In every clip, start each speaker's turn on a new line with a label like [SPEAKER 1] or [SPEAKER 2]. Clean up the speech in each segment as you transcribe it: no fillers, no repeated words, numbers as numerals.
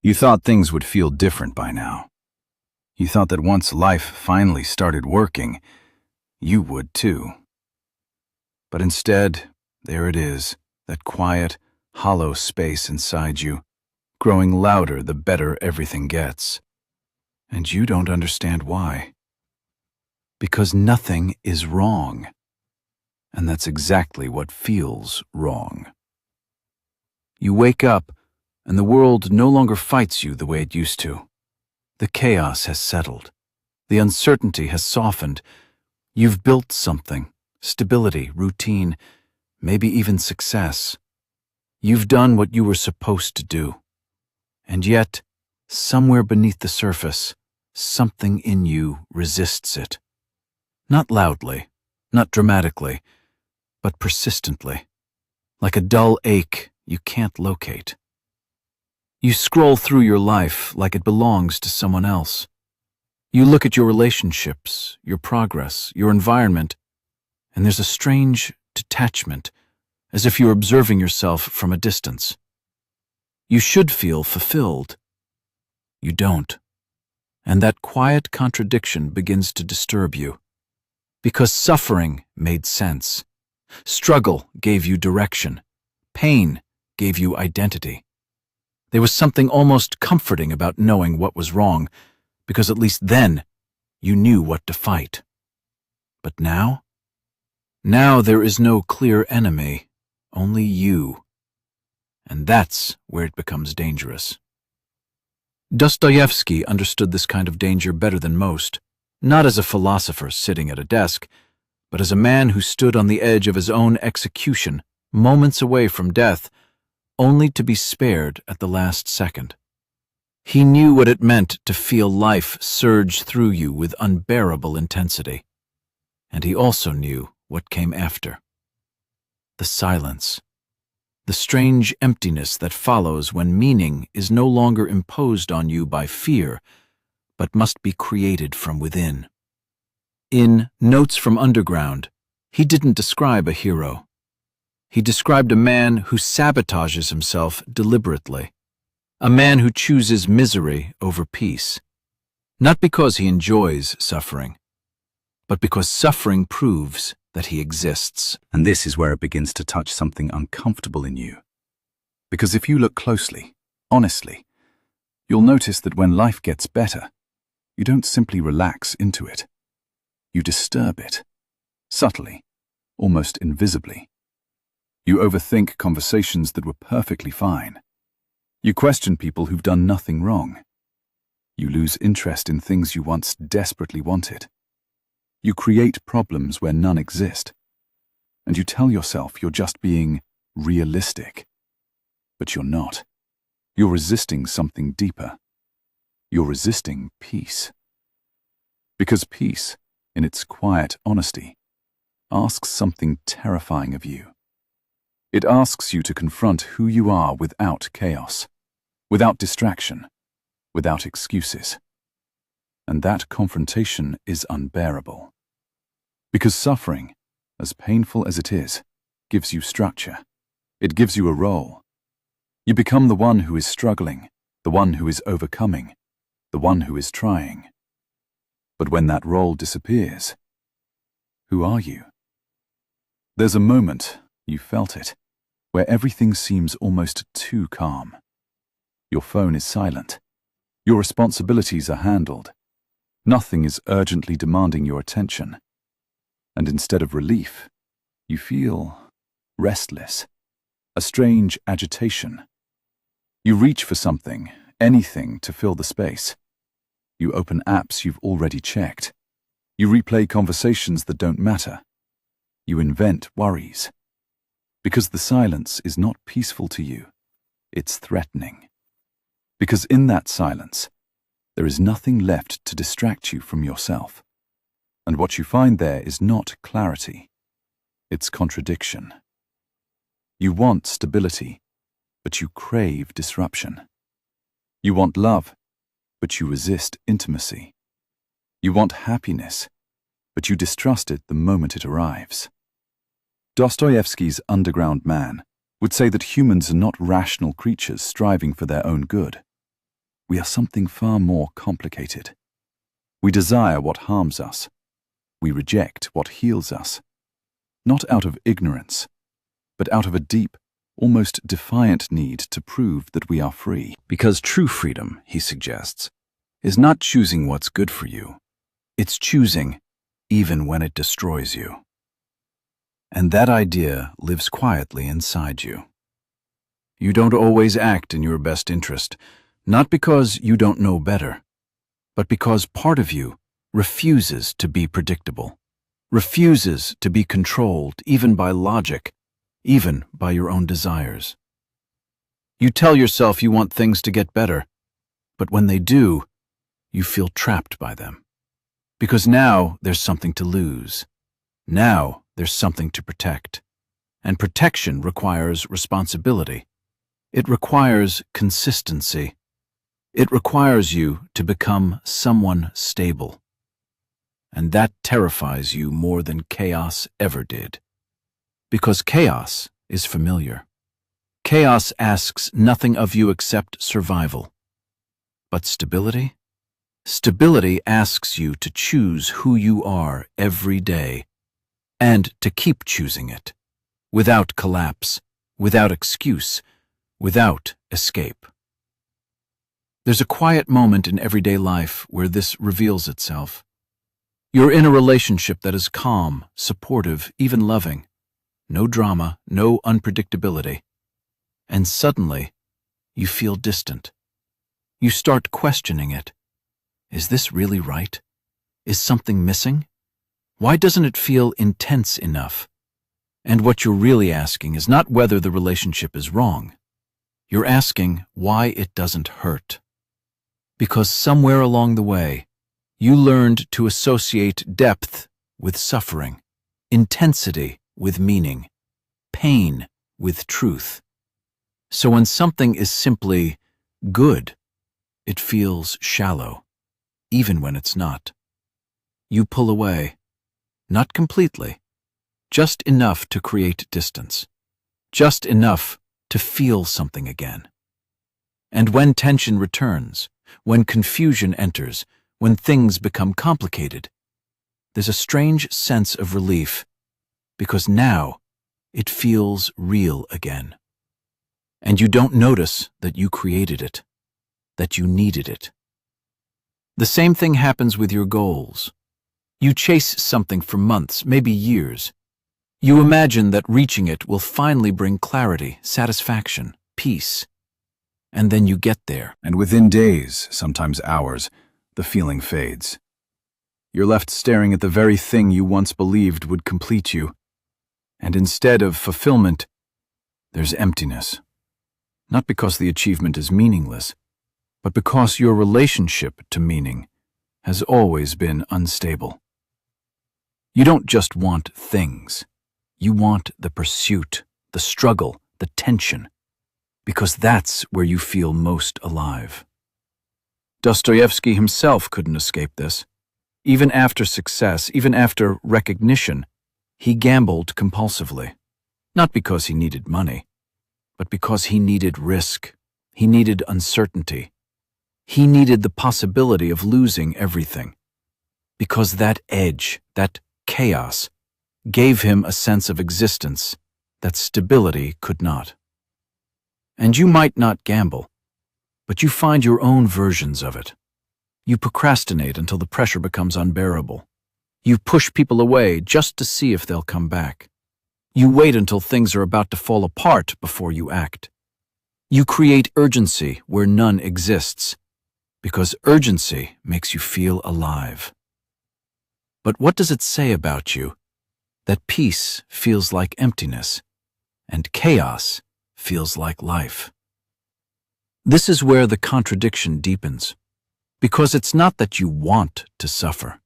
[SPEAKER 1] You thought things would feel different by now. You thought that once life finally started working, you would too. But instead, there it is, that quiet, hollow space inside you, growing louder the better everything gets. And you don't understand why. Because nothing is wrong. And that's exactly what feels wrong. You wake up, and the world no longer fights you the way it used to. The chaos has settled. The uncertainty has softened. You've built something, stability, routine, maybe even success. You've done what you were supposed to do. And yet, somewhere beneath the surface, something in you resists it. Not loudly, not dramatically, but persistently, like a dull ache you can't locate. You scroll through your life like it belongs to someone else. You look at your relationships, your progress, your environment, and there's a strange detachment, as if you're observing yourself from a distance. You should feel fulfilled. You don't. And that quiet contradiction begins to disturb you. Because suffering made sense. Struggle gave you direction. Pain gave you identity. There was something almost comforting about knowing what was wrong, because at least then you knew what to fight. But now? Now there is no clear enemy, only you. And that's where it becomes dangerous. Dostoevsky understood this kind of danger better than most, not as a philosopher sitting at a desk, but as a man who stood on the edge of his own execution, moments away from death, only to be spared at the last second. He knew what it meant to feel life surge through you with unbearable intensity. And he also knew what came after. The silence. The strange emptiness that follows when meaning is no longer imposed on you by fear, but must be created from within. In Notes from Underground, he didn't describe a hero. He described a man who sabotages himself deliberately, a man who chooses misery over peace, not because he enjoys suffering, but because suffering proves that he exists.
[SPEAKER 2] And this is where it begins to touch something uncomfortable in you. Because if you look closely, honestly, you'll notice that when life gets better, you don't simply relax into it. You disturb it, subtly, almost invisibly. You overthink conversations that were perfectly fine. You question people who've done nothing wrong. You lose interest in things you once desperately wanted. You create problems where none exist. And you tell yourself you're just being realistic. But you're not. You're resisting something deeper. You're resisting peace. Because peace, in its quiet honesty, asks something terrifying of you. It asks you to confront who you are without chaos, without distraction, without excuses. And that confrontation is unbearable. Because suffering, as painful as it is, gives you structure. It gives you a role. You become the one who is struggling, the one who is overcoming, the one who is trying. But when that role disappears, who are you? There's a moment, you felt it, where everything seems almost too calm. Your phone is silent. Your responsibilities are handled. Nothing is urgently demanding your attention. And instead of relief, you feel restless, a strange agitation. You reach for something, anything to fill the space. You open apps you've already checked. You replay conversations that don't matter. You invent worries. Because the silence is not peaceful to you, it's threatening. Because in that silence, there is nothing left to distract you from yourself. And what you find there is not clarity, it's contradiction. You want stability, but you crave disruption. You want love, but you resist intimacy. You want happiness, but you distrust it the moment it arrives. Dostoevsky's Underground Man would say that humans are not rational creatures striving for their own good. we are something far more complicated. We desire what harms us. We reject what heals us. Not out of ignorance, but out of a deep, almost defiant need to prove that we are free. Because true freedom, he suggests, is not choosing what's good for you. It's choosing even when it destroys you. And that idea lives quietly inside you. You don't always act in your best interest, not because you don't know better, but because part of you refuses to be predictable, refuses to be controlled even by logic, even by your own desires. You tell yourself you want things to get better, but when they do, you feel trapped by them. Because now there's something to lose. Now there's something to protect. And protection requires responsibility. It requires consistency. It requires you to become someone stable. And that terrifies you more than chaos ever did. Because chaos is familiar. Chaos asks nothing of you except survival. But stability? Stability asks you to choose who you are every day, and to keep choosing it, without collapse, without excuse, without escape. There's a quiet moment in everyday life where this reveals itself. You're in a relationship that is calm, supportive, even loving. No drama, no unpredictability. And suddenly, you feel distant. You start questioning it. Is this really right? Is something missing? Why doesn't it feel intense enough? And what you're really asking is not whether the relationship is wrong. You're asking why it doesn't hurt. Because somewhere along the way, you learned to associate depth with suffering, intensity with meaning, pain with truth. So when something is simply good, it feels shallow, even when it's not. You pull away, not completely, just enough to create distance, just enough to feel something again. And when tension returns, when confusion enters, when things become complicated, there's a strange sense of relief, because now it feels real again. And you don't notice that you created it, that you needed it. The same thing happens with your goals. You chase something for months, maybe years. You imagine that reaching it will finally bring clarity, satisfaction, peace. And then you get there.
[SPEAKER 1] And within days, sometimes hours, the feeling fades. You're left staring at the very thing you once believed would complete you. And instead of fulfillment, there's emptiness. Not because the achievement is meaningless, but because your relationship to meaning has always been unstable. You don't just want things. You want the pursuit, the struggle, the tension, because that's where you feel most alive. Dostoevsky himself couldn't escape this. Even after success, even after recognition, he gambled compulsively. Not because he needed money, but because he needed risk. He needed uncertainty. He needed the possibility of losing everything. Because that edge, that chaos, gave him a sense of existence that stability could not. And you might not gamble, but you find your own versions of it. You procrastinate until the pressure becomes unbearable. You push people away just to see if they'll come back. You wait until things are about to fall apart before you act. You create urgency where none exists, because urgency makes you feel alive. But what does it say about you that peace feels like emptiness and chaos feels like life? This is where the contradiction deepens, because it's not that you want to suffer.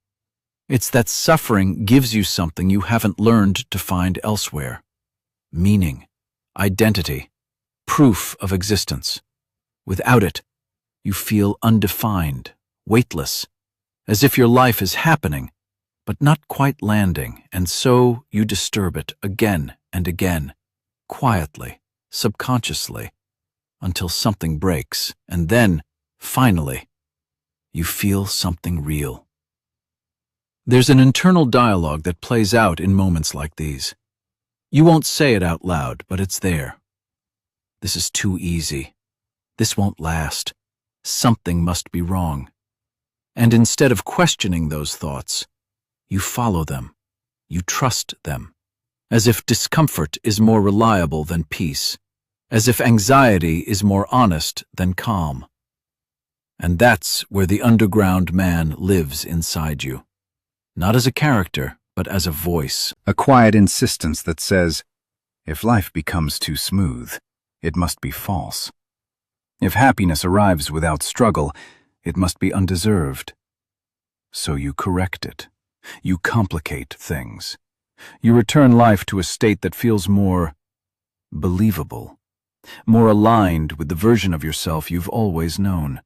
[SPEAKER 1] It's that suffering gives you something you haven't learned to find elsewhere: meaning, identity, proof of existence. Without it, you feel undefined, weightless, as if your life is happening, but not quite landing, and so you disturb it again and again, quietly, subconsciously, until something breaks, and then,
[SPEAKER 2] finally, you feel something real. There's an internal dialogue that plays out in moments like these. You won't say it out loud, but it's there. This is too easy. This won't last. Something must be wrong. And instead of questioning those thoughts, you follow them. You trust them. As if discomfort is more reliable than peace. As if anxiety is more honest than calm. And that's where the underground man lives inside you. Not as a character, but as a voice.
[SPEAKER 1] A quiet insistence that says, if life becomes too smooth, it must be false. If happiness arrives without struggle, it must be undeserved. So you correct it. You complicate things. You return life to a state that feels more believable, more aligned with the version of yourself you've always known.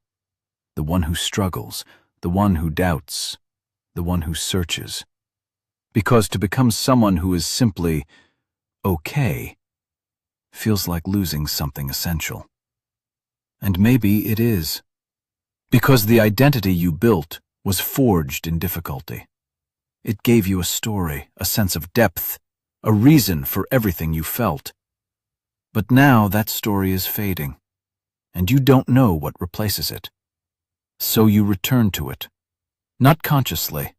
[SPEAKER 1] The one who struggles, the one who doubts, the one who searches. Because to become someone who is simply okay feels like losing something essential. And maybe it is. Because the identity you built was forged in difficulty. It gave you a story, a sense of depth, a reason for everything you felt. But now that story is fading, and you don't know what replaces it. So you return to it, not consciously,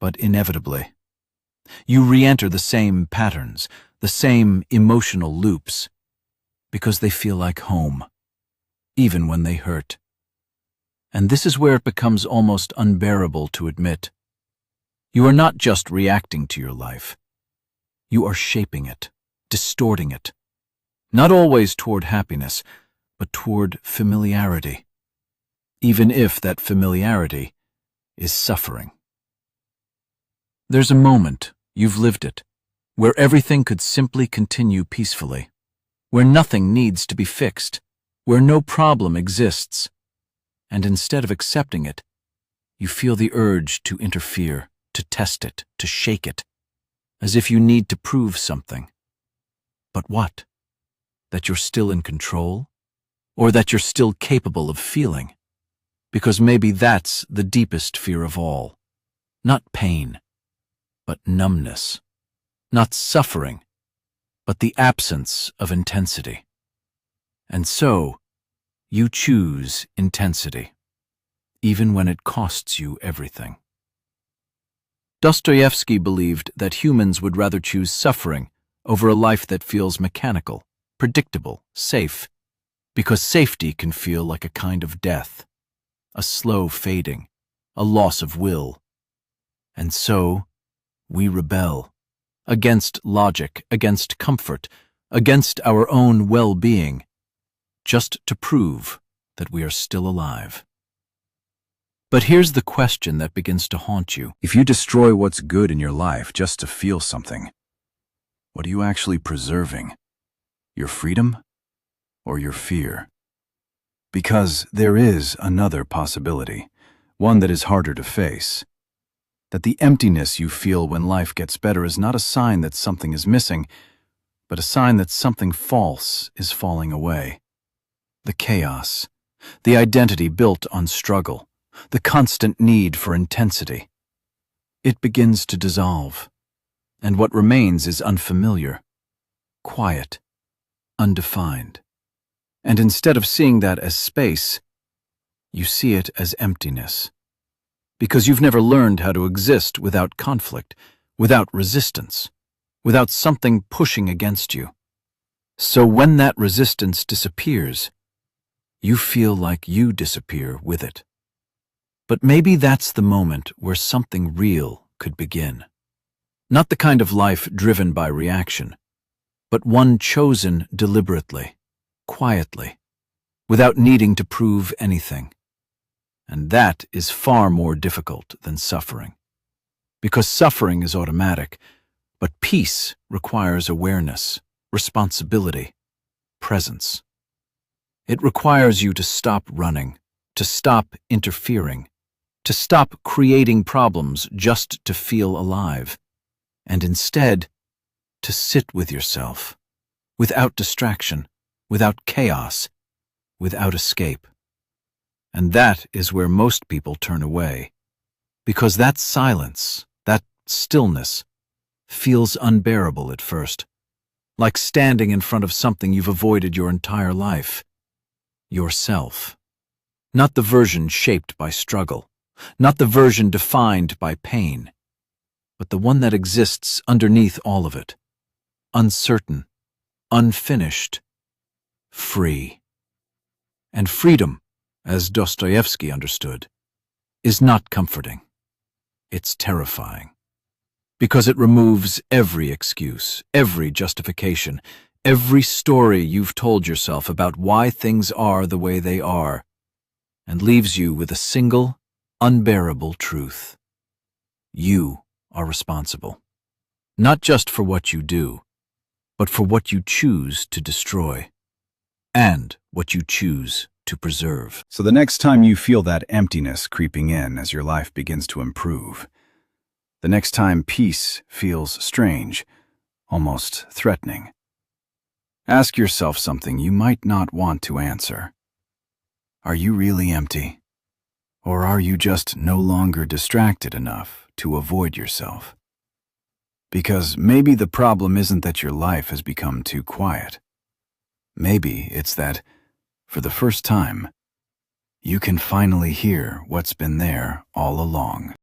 [SPEAKER 1] but inevitably. You re-enter the same patterns, the same emotional loops, because they feel like home, even when they hurt. And this is where it becomes almost unbearable to admit. You are not just reacting to your life. You are shaping it, distorting it, not always toward happiness, but toward familiarity, even if that familiarity is suffering. There's a moment, you've lived it, where everything could simply continue peacefully, where nothing needs to be fixed, where no problem exists, and instead of accepting it, you feel the urge to interfere, to test it, to shake it, as if you need to prove something. But what? That you're still in control? Or that you're still capable of feeling? Because maybe that's the deepest fear of all. Not pain, but numbness. Not suffering, but the absence of intensity. And so, you choose intensity, even when it costs you everything. Dostoevsky believed that humans would rather choose suffering over a life that feels mechanical, predictable, safe, because safety can feel like a kind of death, a slow fading, a loss of will. And so, we rebel against logic, against comfort, against our own well-being, just to prove that we are still alive. But here's the question that begins to haunt you. If you destroy what's good in your life just to feel something, what are you actually preserving? Your freedom or your fear? Because there is another possibility, one that is harder to face. That the emptiness you feel when life gets better is not a sign that something is missing, but a sign that something false is falling away. The chaos, the identity built on struggle, the constant need for intensity. It begins to dissolve, and what remains is unfamiliar, quiet, undefined. And instead of seeing that as space, you see it as emptiness. Because you've never learned how to exist without conflict, without resistance, without something pushing against you. So when that resistance disappears, you feel like you disappear with it. But maybe that's the moment where something real could begin. Not the kind of life driven by reaction, but one chosen deliberately, quietly, without needing to prove anything. And that is far more difficult than suffering. Because suffering is automatic, but peace requires awareness, responsibility, presence. It requires you to stop running, to stop interfering, to stop creating problems just to feel alive, and instead, to sit with yourself, without distraction, without chaos, without escape.
[SPEAKER 3] And that is where most people turn away. Because that silence, that stillness, feels unbearable at first. Like standing in front of something you've avoided your entire life. Yourself. Not the version shaped by struggle. Not the version defined by pain. But the one that exists underneath all of it. Uncertain. Unfinished. Free. And freedom, as Dostoevsky understood, is not comforting. It's terrifying. Because it removes every excuse, every justification, every story you've told yourself about why things are the way they are, and leaves you with a single, unbearable truth. You are responsible. Not just for what you do, but for what you choose to destroy, and what you choose to preserve.
[SPEAKER 1] So the next time you feel that emptiness creeping in as your life begins to improve, the next time peace feels strange, almost threatening, ask yourself something you might not want to answer. Are you really empty? Or are you just no longer distracted enough to avoid yourself? Because maybe the problem isn't that your life has become too quiet. Maybe it's that, for the first time, you can finally hear what's been there all along.